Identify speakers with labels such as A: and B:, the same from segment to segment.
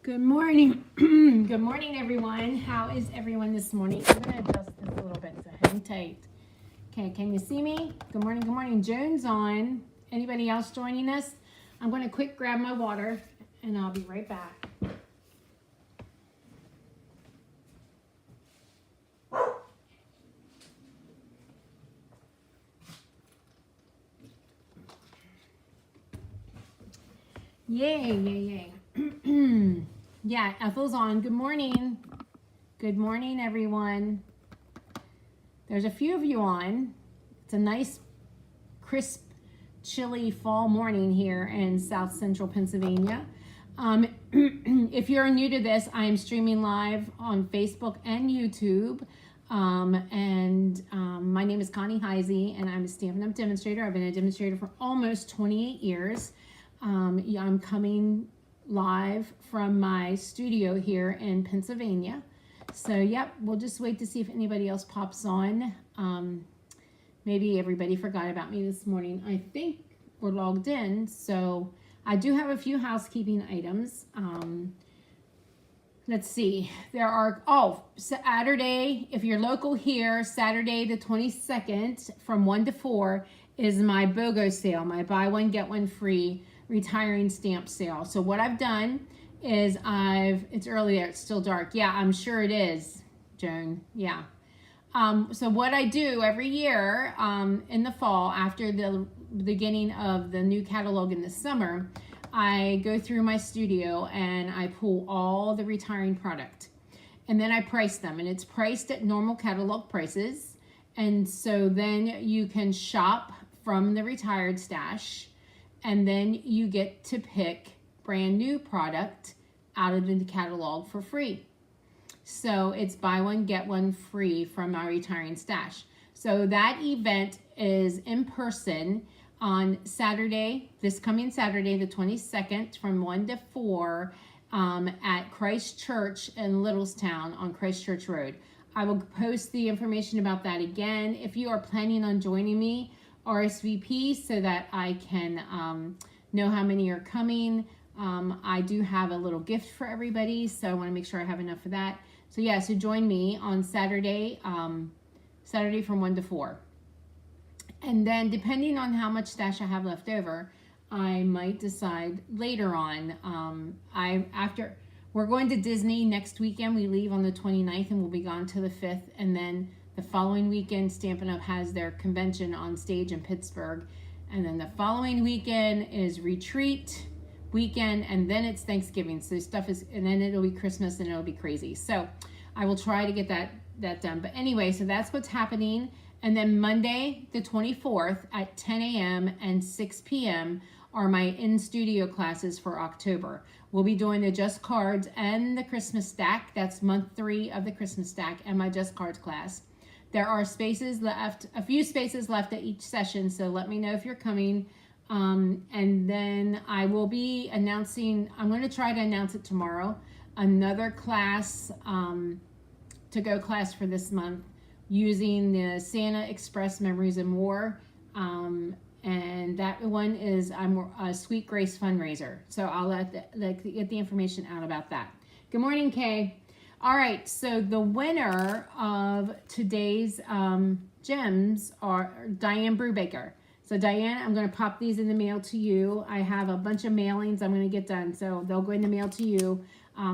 A: Good morning. Good morning, everyone. How is everyone this morning? I'm going to adjust this a little bit so hang tight. Okay, can you see me? Good morning, good morning. Joan's on. Anybody else joining us? I'm going to quick grab my water and I'll be right back. Yay, yay, yay. Yeah, Ethel's on. Good morning. Good morning, everyone. There's a few of you on. It's a nice, crisp, chilly fall morning here in South Central Pennsylvania. If you're new to this, I am streaming live on Facebook and YouTube. My name is Connie Heisey, and I'm a Stampin' Up! Demonstrator. I've been a demonstrator for almost 28 years. I'm coming live from my studio here in Pennsylvania. So, yep, we'll just wait to see if anybody else pops on. Maybe everybody forgot about me this morning. I think we're logged in. So, I do have a few housekeeping items. Let's see. There are, Saturday, if you're local here, Saturday the 22nd from 1 to 4 is my BOGO sale, my buy one, get one free retiring stamp sale. So what I've done is it's early there, it's still dark. Yeah, I'm sure it is, Joan. Yeah. So what I do every year in the fall, after the beginning of the new catalog in the summer, I go through my studio and I pull all the retiring product. And then I price them, and it's priced at normal catalog prices. And so then you can shop from the retired stash, and then you get to pick brand new product out of the catalog for free. So it's buy one, get one free from my retiring stash. So that event is in person on Saturday, this coming Saturday, the 22nd from 1 to 4 at Christ Church in Littlestown on Christ Church Road. I will post the information about that again. If you are planning on joining me, RSVP so that I can know how many are coming. I do have a little gift for everybody, so I want to make sure I have enough for that. So yeah, so join me on Saturday, Saturday from 1 to 4. And then depending on how much stash I have left over, I might decide later on. We're going to Disney next weekend. We leave on the 29th and we'll be gone till the 5th, and then the following weekend, Stampin' Up! Has their convention on stage in Pittsburgh. And then the following weekend is retreat weekend, and then it's Thanksgiving. So and then it'll be Christmas and it'll be crazy. So I will try to get that done. But anyway, so that's what's happening. And then Monday, the 24th at 10 a.m. and 6 p.m. are my in-studio classes for October. We'll be doing the Just Cards and the Christmas Stack. That's month 3 of the Christmas Stack and my Just Cards class. There are spaces left, a few spaces left at each session, so let me know if you're coming. And then I will be announcing, I'm going to try to announce it tomorrow, another class, to-go class for this month using the Santa Express Memories and More. And that one is a Sweet Grace fundraiser. So I'll get the information out about that. Good morning, Kay. All right, so the winner of today's gems are Diane Brubaker. So Diane, I'm going to pop these in the mail to you. I have a bunch of mailings I'm going to get done, so they'll go in the mail to you.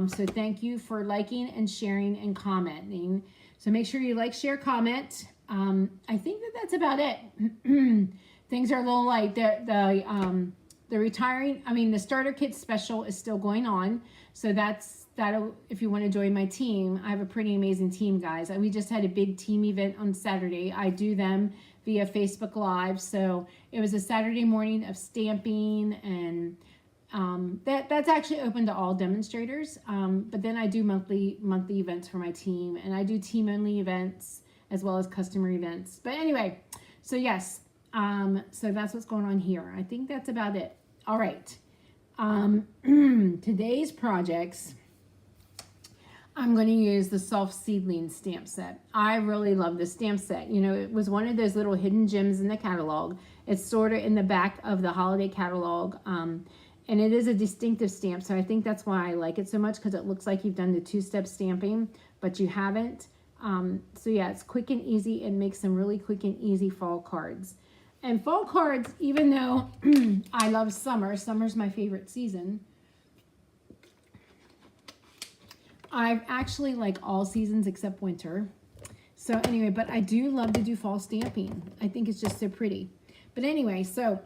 A: So thank you for liking and sharing and commenting. So make sure you like, share, comment. I think that's about it. Things are a little light. The starter kit special is still going on. So that'll, if you want to join my team, I have a pretty amazing team, guys. We just had a big team event on Saturday. I do them via Facebook Live. So it was a Saturday morning of stamping, and that's actually open to all demonstrators. But then I do monthly events for my team, and I do team only events as well as customer events. But anyway, so yes, so that's what's going on here. I think that's about it. All right. Today's projects, I'm going to use the Soft Seedlings stamp set. I really love this stamp set. You know, it was one of those little hidden gems in the catalog. It's sort of in the back of the holiday catalog. And it is a distinctive stamp, so I think that's why I like it so much, because it looks like you've done the two-step stamping, but you haven't. So yeah, it's quick and easy and makes some really quick and easy fall cards. And fall cards, even though I love summer, summer's my favorite season, I actually like all seasons except winter. So anyway, but I do love to do fall stamping. I think it's just so pretty. But anyway, so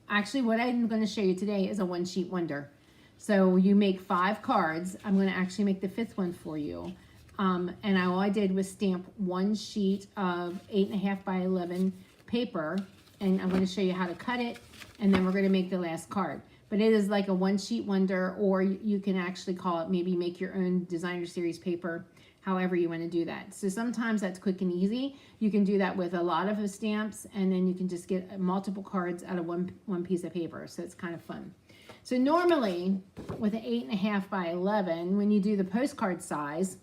A: actually what I'm going to show you today is a one sheet wonder. So you make 5 cards. I'm going to actually make the 5th one for you. And all I did was stamp 1 sheet of 8.5 by 11 paper. And I'm going to show you how to cut it. And then we're going to make the last card. But it is like a one sheet wonder, or you can actually call it, maybe make your own designer series paper, however you want to do that. So sometimes that's quick and easy. You can do that with a lot of stamps, and then you can just get multiple cards out of one piece of paper. So it's kind of fun. So normally with an 8.5 by 11, when you do the postcard size,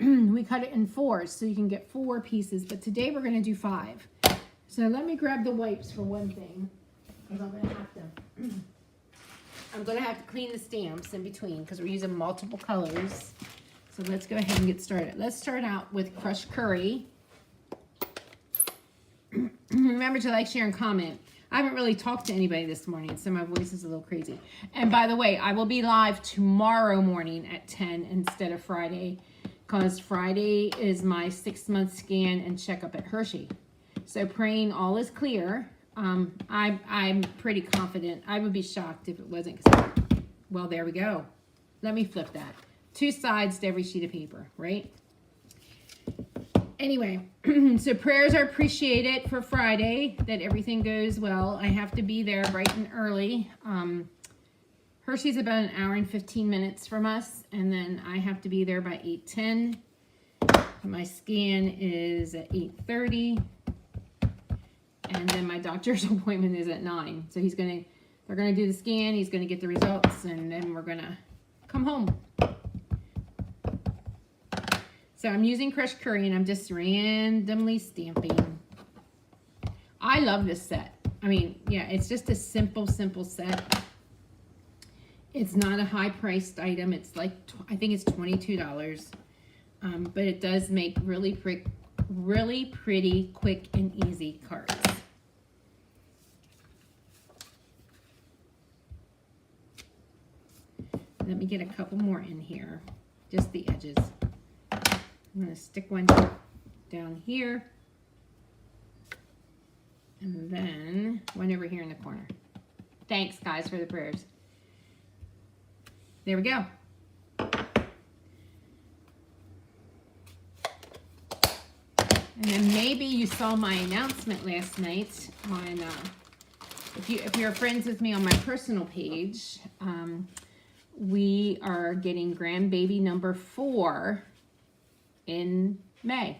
A: we cut it in 4s, so you can get 4 pieces. But today we're going to do 5. So let me grab the wipes for one thing, because I'm going to have to clean the stamps in between, because we're using multiple colors. So let's go ahead and get started. Let's start out with crushed curry. Remember to like, share, and comment. I haven't really talked to anybody this morning, so my voice is a little crazy. And by the way, I will be live tomorrow morning at 10 instead of Friday, because Friday is my 6-month scan and checkup at Hershey. So praying all is clear. I'm pretty confident. I would be shocked if it wasn't. Well, there we go. Let me flip that. 2 sides to every sheet of paper, right? Anyway, so prayers are appreciated for Friday, that everything goes well. I have to be there bright and early. Hershey's about an hour and 15 minutes from us, and then I have to be there by 8:10. My scan is at 8:30, and then my doctor's appointment is at 9. So they're gonna do the scan. He's gonna get the results, and then we're gonna come home. So I'm using crushed curry, and I'm just randomly stamping. I love this set. I mean, yeah, it's just a simple set. It's not a high-priced item. It's like, I think it's $22. But it does make really pretty, quick, and easy cards. Let me get a couple more in here, just the edges. I'm going to stick one down here, and then one over here in the corner. Thanks, guys, for the prayers. There we go. And then maybe you saw my announcement last night on, if you're friends with me on my personal page, we are getting grandbaby number 4 in May,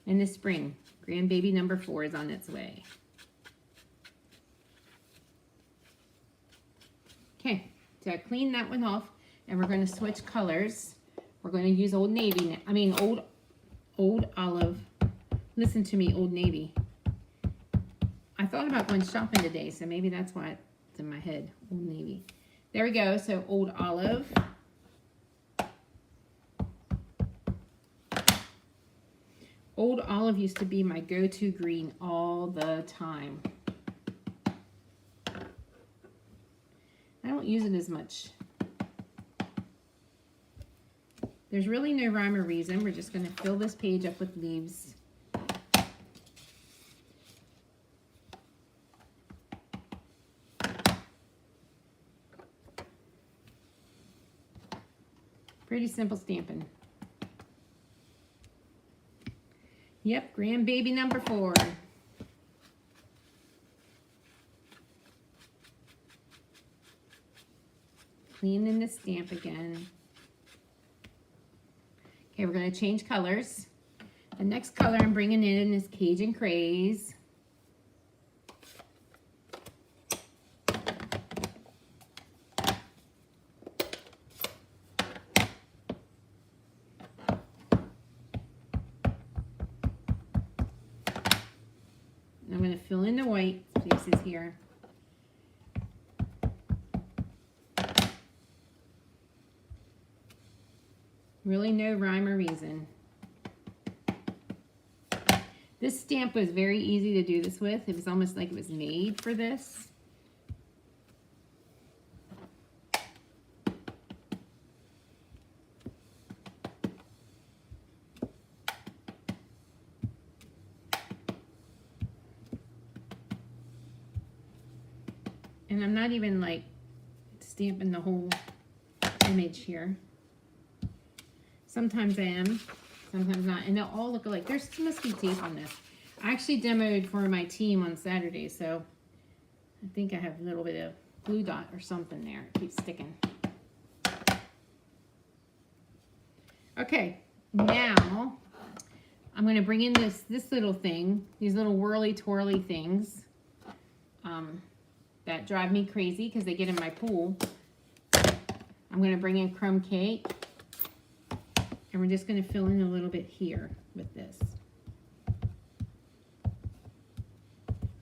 A: in the spring. Grandbaby number 4 is on its way. Okay, so I cleaned that one off, and we're going to switch colors. We're going to use Old Navy. I mean, Old Olive. Listen to me, Old Navy. I thought about going shopping today, so maybe that's why it's in my head. Old Navy. There we go. So Old Olive. Old Olive used to be my go-to green all the time. I don't use it as much. There's really no rhyme or reason. We're just going to fill this page up with leaves. Pretty simple stamping. Yep, grandbaby number 4. Cleaning the stamp again. Okay, we're going to change colors. The next color I'm bringing in is Cajun Craze. I'm going to fill in the white places here. Really no rhyme or reason. This stamp was very easy to do this with. It was almost like it was made for this. And I'm not even like stamping the whole image here. Sometimes I am, sometimes not. And they'll all look alike. There must be tape on this. I actually demoed for my team on Saturday, so I think I have a little bit of glue dot or something there. It keeps sticking. Okay, now I'm going to bring in this little thing, these little whirly twirly things that drive me crazy because they get in my pool. I'm going to bring in crumb cake, and we're just going to fill in a little bit here with this.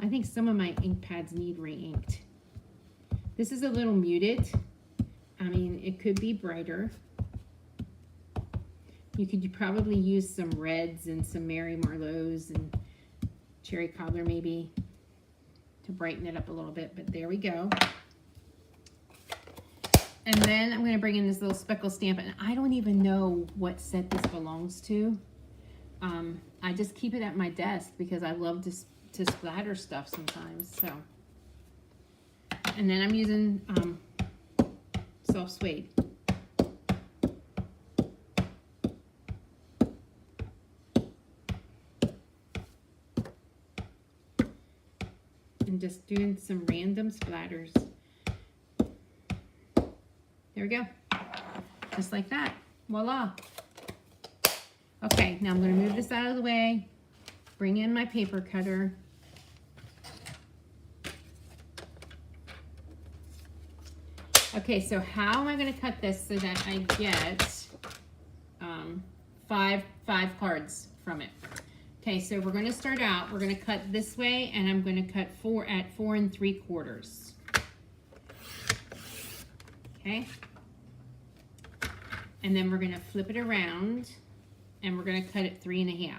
A: I think some of my ink pads need re-inked. This is a little muted. I mean, it could be brighter. You could probably use some reds and some Mary Marlowe's and cherry cobbler maybe to brighten it up a little bit, but there we go. And then I'm going to bring in this little speckle stamp, and I don't even know what set this belongs to. I just keep it at my desk because I love to splatter stuff sometimes. So, and then I'm using soft suede. And just doing some random splatters. There we go. Just like that. Voila. Okay, now I'm going to move this out of the way. Bring in my paper cutter. Okay, so how am I going to cut this so that I get five cards from it? Okay, so we're going to start out. We're going to cut this way, and I'm going to cut 4 at 4 3/4. Okay, and then we're going to flip it around, and we're going to cut it 3 1/2.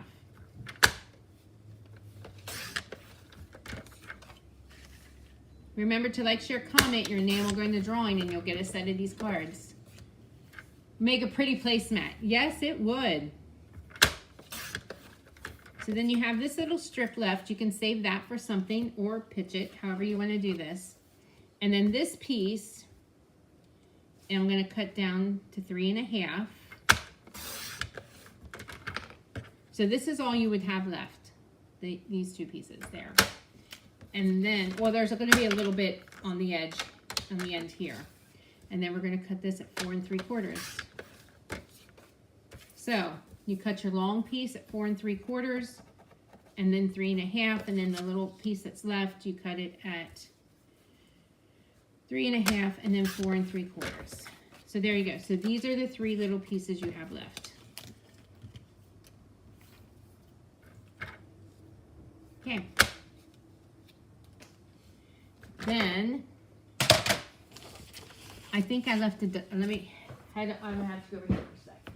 A: Remember to like, share, comment your name will go in the drawing, and you'll get a set of these cards. Make a pretty placemat. Yes, it would. So then you have this little strip left. You can save that for something or pitch it, however you want to do this. And then this piece, and I'm going to cut down to 3 1/2. So this is all you would have left, these two pieces there. And then, well, there's going to be a little bit on the edge, on the end here. And then we're going to cut this at 4 3/4. So you cut your long piece at 4 3/4, and then 3 1/2, and then the little piece that's left, you cut it at 3 1/2, and then 4 3/4. So there you go. So these are the 3 little pieces you have left. Okay. Then I think I left it. I'm gonna have to go over here for a sec.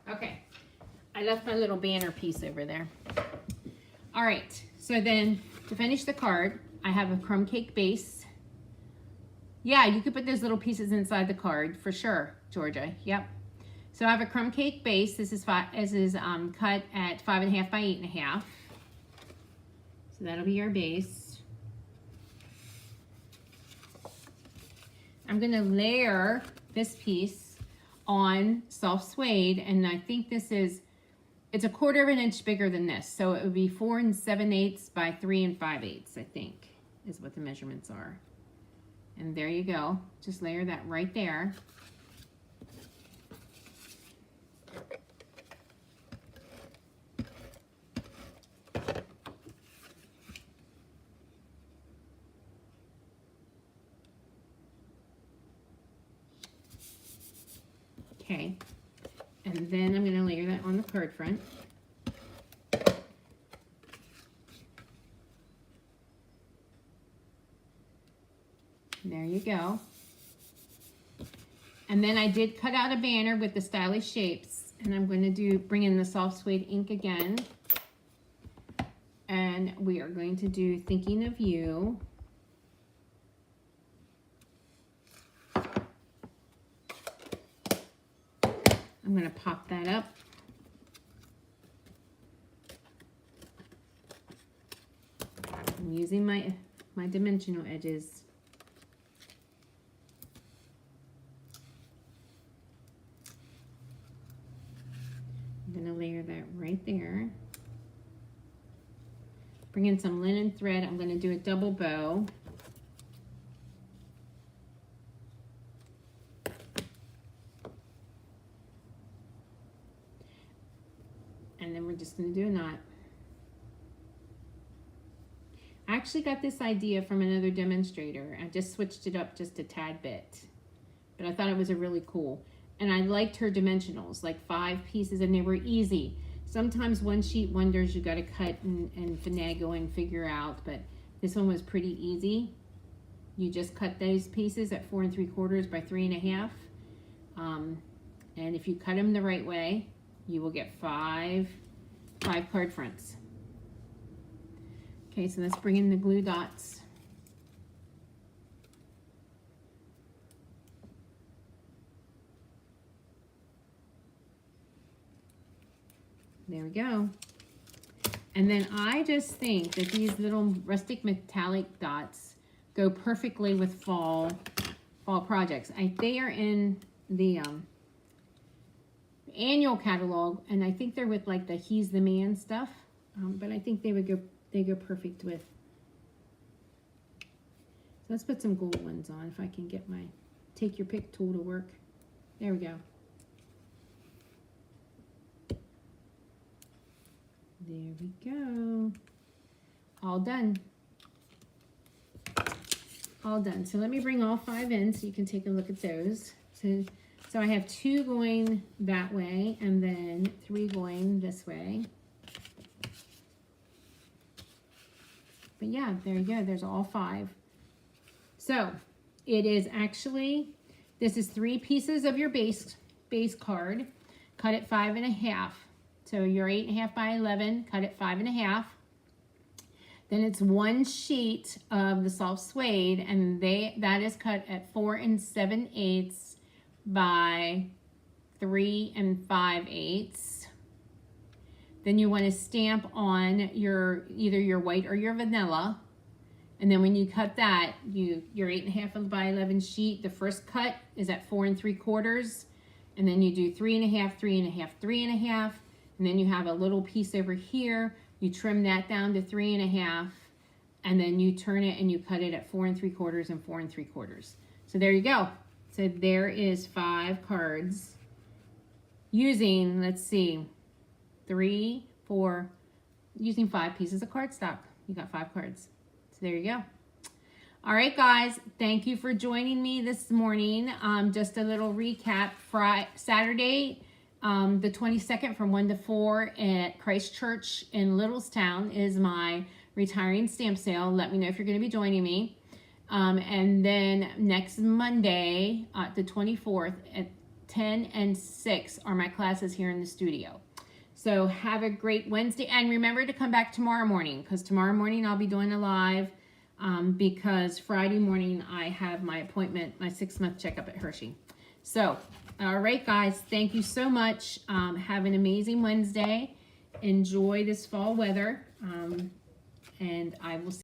A: Okay, I left my little banner piece over there. All right, so then to finish the card, I have a crumb cake base. Yeah, you could put those little pieces inside the card for sure, Georgia. Yep. So I have a crumb cake base. This is cut at 5 1/2 by 8 1/2. So that'll be our base. I'm going to layer this piece on soft suede, and I think this is, it's a 1/4 of an inch bigger than this. So it would be 4 7/8 by 3 5/8, I think, is what the measurements are. And there you go. Just layer that right there. Okay, and then I'm going to layer that on the card front. There you go. And then I did cut out a banner with the stylish shapes, and I'm going to bring in the soft suede ink again. And we are going to do Thinking of You. I'm going to pop that up. I'm using my dimensional edges. I'm going to layer that right there. Bring in some linen thread. I'm going to do a double bow. And then we're just going to do a knot. I actually got this idea from another demonstrator. I just switched it up just a tad bit. But I thought it was a really cool. And I liked her dimensionals, like 5 pieces, and they were easy. Sometimes one sheet wonders you got to cut and finagle and figure out, but this one was pretty easy. You just cut those pieces at 4 3/4 by 3 1/2. And if you cut them the right way, you will get 5 card fronts. Okay, so let's bring in the glue dots. There we go. And then I just think that these little rustic metallic dots go perfectly with fall projects. They are in the annual catalog, and I think they're with like the He's the Man stuff. But I think they go perfect with. So let's put some gold ones on if I can get my take your pick tool to work. There we go. There we go. All done. All done. So let me bring all 5 in so you can take a look at those. So I have 2 going that way and then 3 going this way. But yeah, there you go. There's all 5. So it is actually, this is 3 pieces of your base card. Cut it 5 1/2. So you're 8 1/2 by 11, cut it 5 1/2. Then it's 1 sheet of the soft suede, and that is cut at 4 7/8 by 3 5/8. Then you want to stamp on either your white or your vanilla. And then when you cut that, your 8 1/2 by 11 sheet, the first cut is at 4 3/4. And then you do 3 1/2, 3 1/2, 3 1/2. And then you have a little piece over here. You trim that down to 3 1/2, and then you turn it and you cut it at 4 3/4 and 4 3/4. So there you go. So there is 5 cards using, let's see, 3, 4, using 5 pieces of cardstock. You got 5 cards. So there you go. All right, guys, thank you for joining me this morning. Just a little recap. Saturday, the 22nd from 1 to 4 at Christ Church in Littlestown is my retiring stamp sale. Let me know if you're going to be joining me. And then next Monday, the 24th at 10 and 6 are my classes here in the studio. So have a great Wednesday. And remember to come back tomorrow morning, because tomorrow morning I'll be doing a live because Friday morning I have my appointment, my 6-month checkup at Hershey. So, all right, guys, thank you so much. Have an amazing Wednesday. Enjoy this fall weather. And I will see